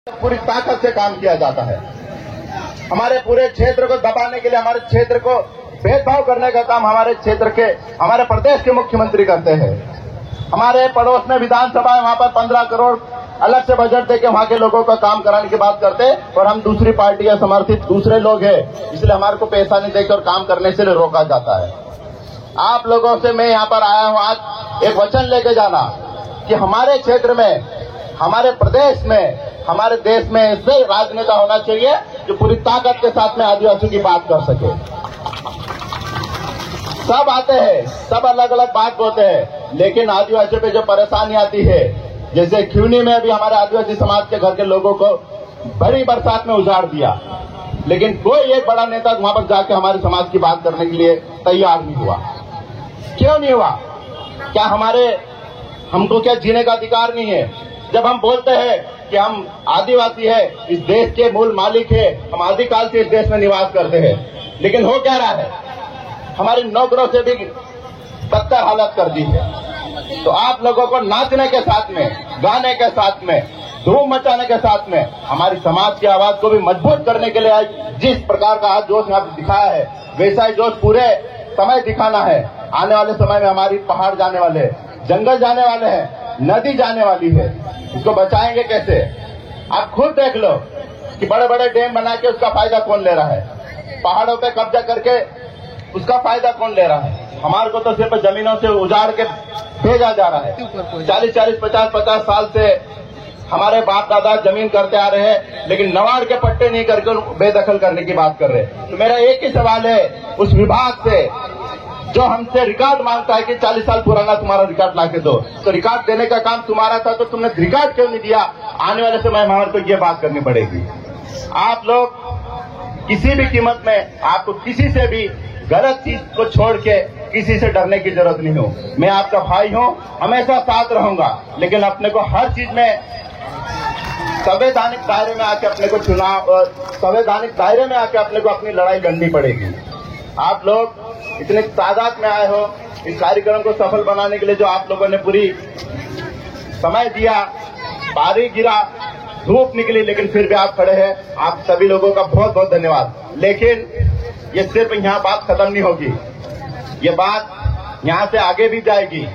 पूरी ताकत से काम किया जाता है। हमारे पूरे क्षेत्र को दबाने के लिए, हमारे क्षेत्र को भेदभाव करने का काम हमारे क्षेत्र के, हमारे प्रदेश के मुख्यमंत्री करते हैं। हमारे पड़ोस में विधानसभा है, वहां पर 15 करोड़ अलग से बजट देके वहां के लोगों का काम कराने की बात करते हैं, और हम दूसरी पार्टी या समर्थित दूसरे लोग हैं, इसलिए हमारे को पैसा नहीं देकर काम करने से रोका जाता है। आप लोगों से मैं यहाँ पर आया हूँ आज एक वचन लेके जाना कि हमारे क्षेत्र में, हमारे प्रदेश में, हमारे देश में ऐसे राजनेता होना चाहिए जो पूरी ताकत के साथ में आदिवासियों की बात कर सके। सब आते हैं, सब अलग अलग बात बोलते हैं, लेकिन आदिवासियों पे जो परेशानी आती है, जैसे ख्यूनी में भी हमारे आदिवासी समाज के घर के लोगों को बड़ी बरसात में उजाड़ दिया, लेकिन कोई एक बड़ा नेता वहां पर जाके हमारे समाज की बात करने के लिए तैयार नहीं हुआ। क्यों नहीं हुआ? क्या हमको क्या जीने का अधिकार नहीं है? जब हम बोलते हैं कि हम आदिवासी है, इस देश के मूल मालिक है, हम आदिकाल से इस देश में निवास करते हैं, लेकिन हो क्या रहा है? हमारी नौकरों से भी बदतर हालत कर दी है। तो आप लोगों को नाचने के साथ में, गाने के साथ में, धूम मचाने के साथ में हमारी समाज की आवाज को भी मजबूत करने के लिए आज जिस प्रकार का आज जोश यहाँ दिखाया है, वैसा ही जोश पूरे समय दिखाना है। आने वाले समय में हमारी पहाड़ जाने वाले हैं, जंगल जाने वाले हैं, नदी जाने वाली है, इसको बचाएंगे कैसे? आप खुद देख लो कि बड़े बड़े डैम बना के उसका फायदा कौन ले रहा है? पहाड़ों पे कब्जा करके उसका फायदा कौन ले रहा है? हमारे को तो सिर्फ जमीनों से उजाड़ के भेजा जा रहा है। 40-40, 50-50 साल से हमारे बाप दादा जमीन करते आ रहे हैं, लेकिन नवाड़ के पट्टे नहीं करके बेदखल करने की बात कर रहे हैं। तो मेरा एक ही सवाल है उस विभाग से जो हमसे रिकॉर्ड मांगता है कि 40 साल पुराना तुम्हारा रिकॉर्ड लाके दो, तो रिकॉर्ड देने का काम तुम्हारा था, तो तुमने रिकॉर्ड क्यों नहीं दिया? आने वाले समय में हमारे को ये बात करनी पड़ेगी। आप लोग किसी भी कीमत में, आपको किसी से भी गलत चीज को छोड़ के किसी से डरने की जरूरत नहीं हो। मैं आपका भाई हूं, हमेशा साथ रहूंगा, लेकिन अपने को हर चीज में संवैधानिक दायरे में आके अपने को संवैधानिक दायरे में आके अपने को अपनी लड़ाई लड़नी पड़ेगी। आप लोग इतने तादाद में आए हो, इस कार्यक्रम को सफल बनाने के लिए जो आप लोगों ने पूरी समय दिया, बारिश गिरा, धूप निकली, लेकिन फिर भी आप खड़े हैं, आप सभी लोगों का बहुत बहुत धन्यवाद। लेकिन ये सिर्फ यहाँ बात खत्म नहीं होगी, ये बात यहाँ से आगे भी जाएगी,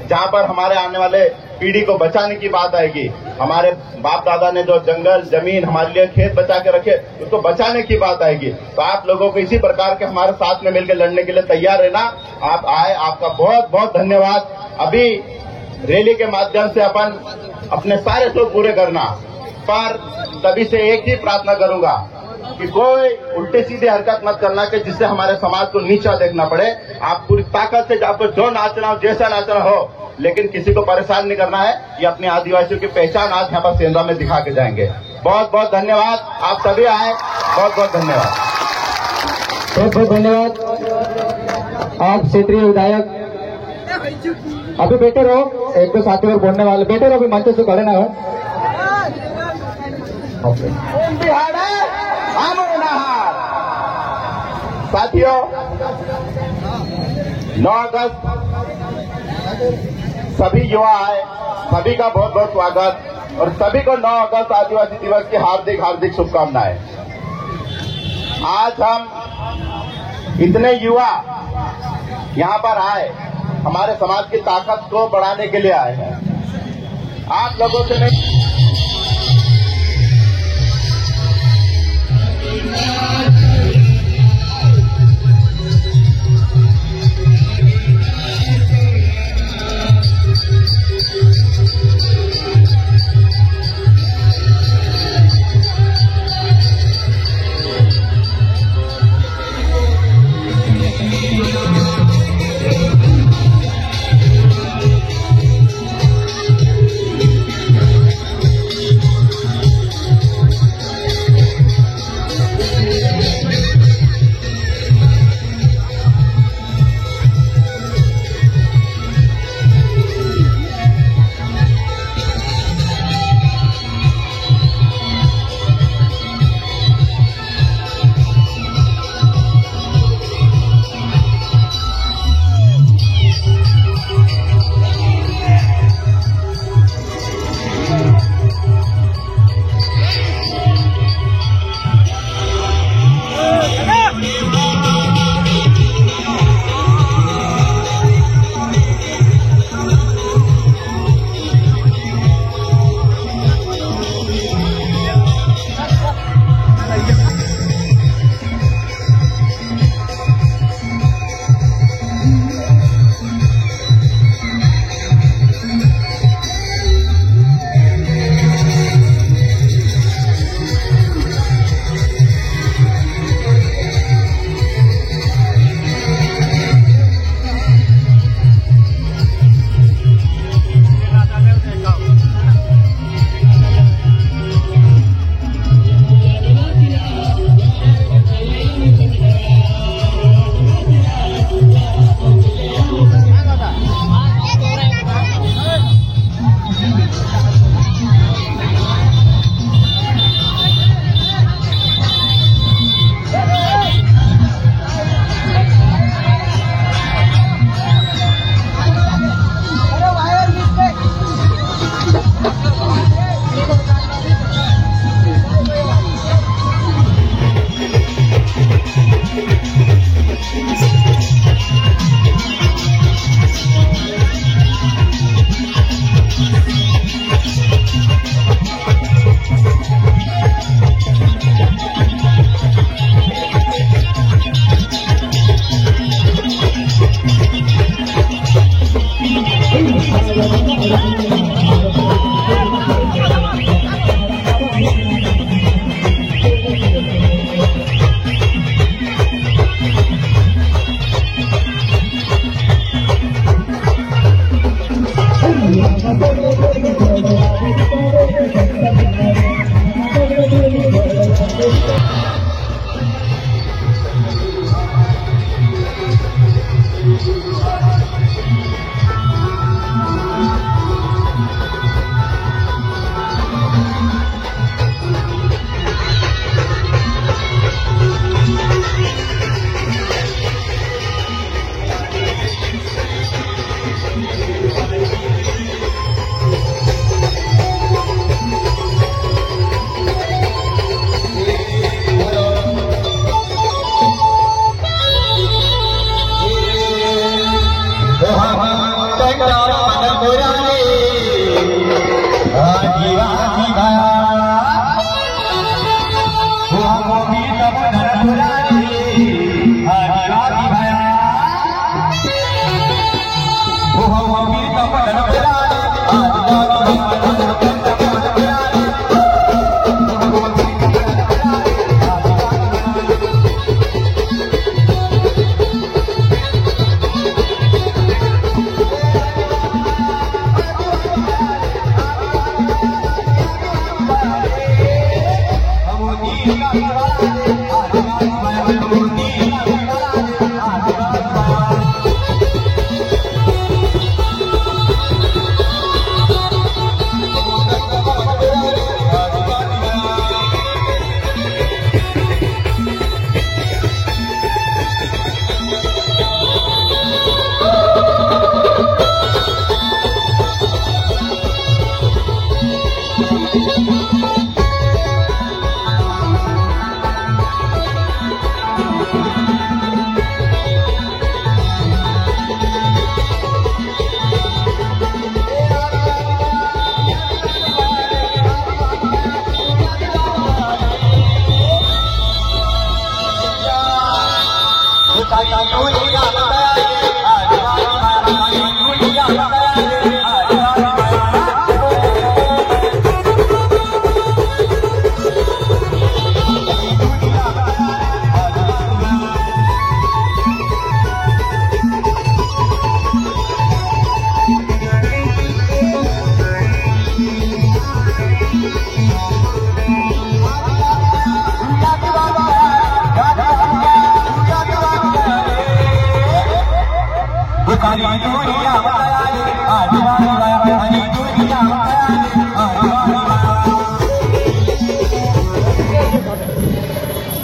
जहाँ पर हमारे आने वाले पीढ़ी को बचाने की बात आएगी। हमारे बाप दादा ने जो जंगल जमीन हमारे लिए खेत बचा के रखे, उसको बचाने की बात आएगी। तो आप लोगों को इसी प्रकार के हमारे साथ में मिलकर लड़ने के लिए तैयार रहना। आप आए, आपका बहुत बहुत धन्यवाद। अभी रैली के माध्यम से अपन अपने सारे शौक पूरे करना, पर सभी से एक ही प्रार्थना करूंगा कि कोई उल्टी सीधी हरकत मत करना कि जिससे हमारे समाज को नीचा देखना पड़े। आप पूरी ताकत से आपको जो नाचना हो, जैसा नाचना हो, लेकिन किसी को परेशान नहीं करना है। ये अपने आदिवासियों की पहचान आज यहाँ पर सेंद्रा में दिखा के जाएंगे। बहुत बहुत धन्यवाद, आप सभी आए, बहुत बहुत धन्यवाद। बहुत बहुत धन्यवाद। आप क्षेत्रीय विधायक अभी बैठे रहो, एक दो साथी और बोलने वाले बैठे रहो, अभी मंच से खड़े ना हो। साथियों, 9 अगस्त सभी युवा आए, सभी का बहुत बहुत स्वागत, और सभी को 9 अगस्त आदिवासी दिवस की हार्दिक हार्दिक शुभकामनाएं। आज हम इतने युवा यहाँ पर आए, हमारे समाज की ताकत को बढ़ाने के लिए आए हैं। आप लोगों से मैं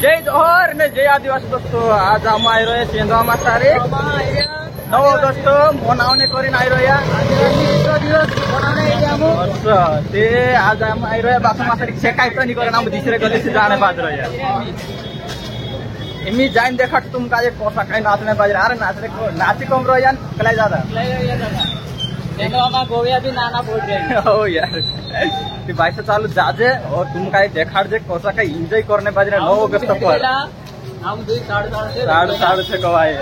जय जोहर ने जय आदिवासी दोस्तों आज आम आइरहे सेंद्रमा सारे नव दोस्तों मनाउने करिन आइरह्या अच्छा ते आज आम आइरह्या बासु मासरी छेकाइ पनि गरेन आम दिसरे गलेसी जाने बाद रह्या इमी जाइन देखट तुमका एक कोसा काई नाचने बाज अरे नाची कम रह्या कलाई ज्यादा गोविया भी नाना बोल रहे हो यार ती बाइक से चालू जाजे और तुम का देखाड़ जे कोसा का एंजॉय करने बाज रहे 9 अगस्त पर हम 3:30 से गवाए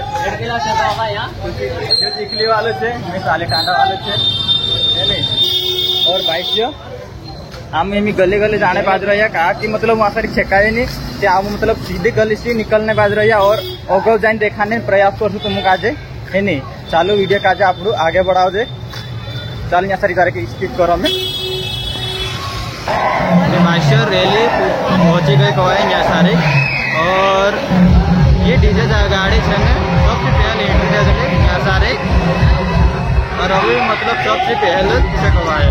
जो चिखली वाले छे मैं साले कांडा वाले छे है नहीं और बाइक जो हम एमी गली गली जाने बाज रहे का कि मतलब वहां से छेकाए नहीं ते हम मतलब सीधे गली से निकलने बाज रहे और अगल जाइन देखाने प्रयास करछु तुम काजे है नहीं चालू वीडियो काजे आप आगे बढ़ाओ जे चल यहाँ सारी तारीख स्किप करो हमें मास्टर रैली पहुंची गई कवाए यहाँ सारे और ये डीजे गाड़ी छे सबसे पहले एंट्री यहाँ सारे और अभी मतलब सबसे पहले से कवाए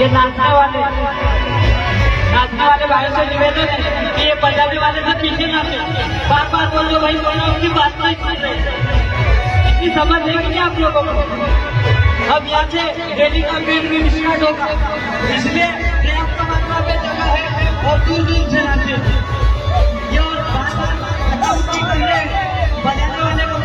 नाचने वाले भाइयों से निवेदन है कि ये बजाने वाले से पीछे ना थे। बार बार बोल रहे भाई बोलो, उसकी बात नहीं सुन रहे। इतनी समझ है कि आप लोगों को। अब यहाँ से रैली का मेन स्टार्ट होगा, इसलिए पर्याप्त मात्रा में जगह है और दूर से नाचे। ये और बार बार बजाने वाले को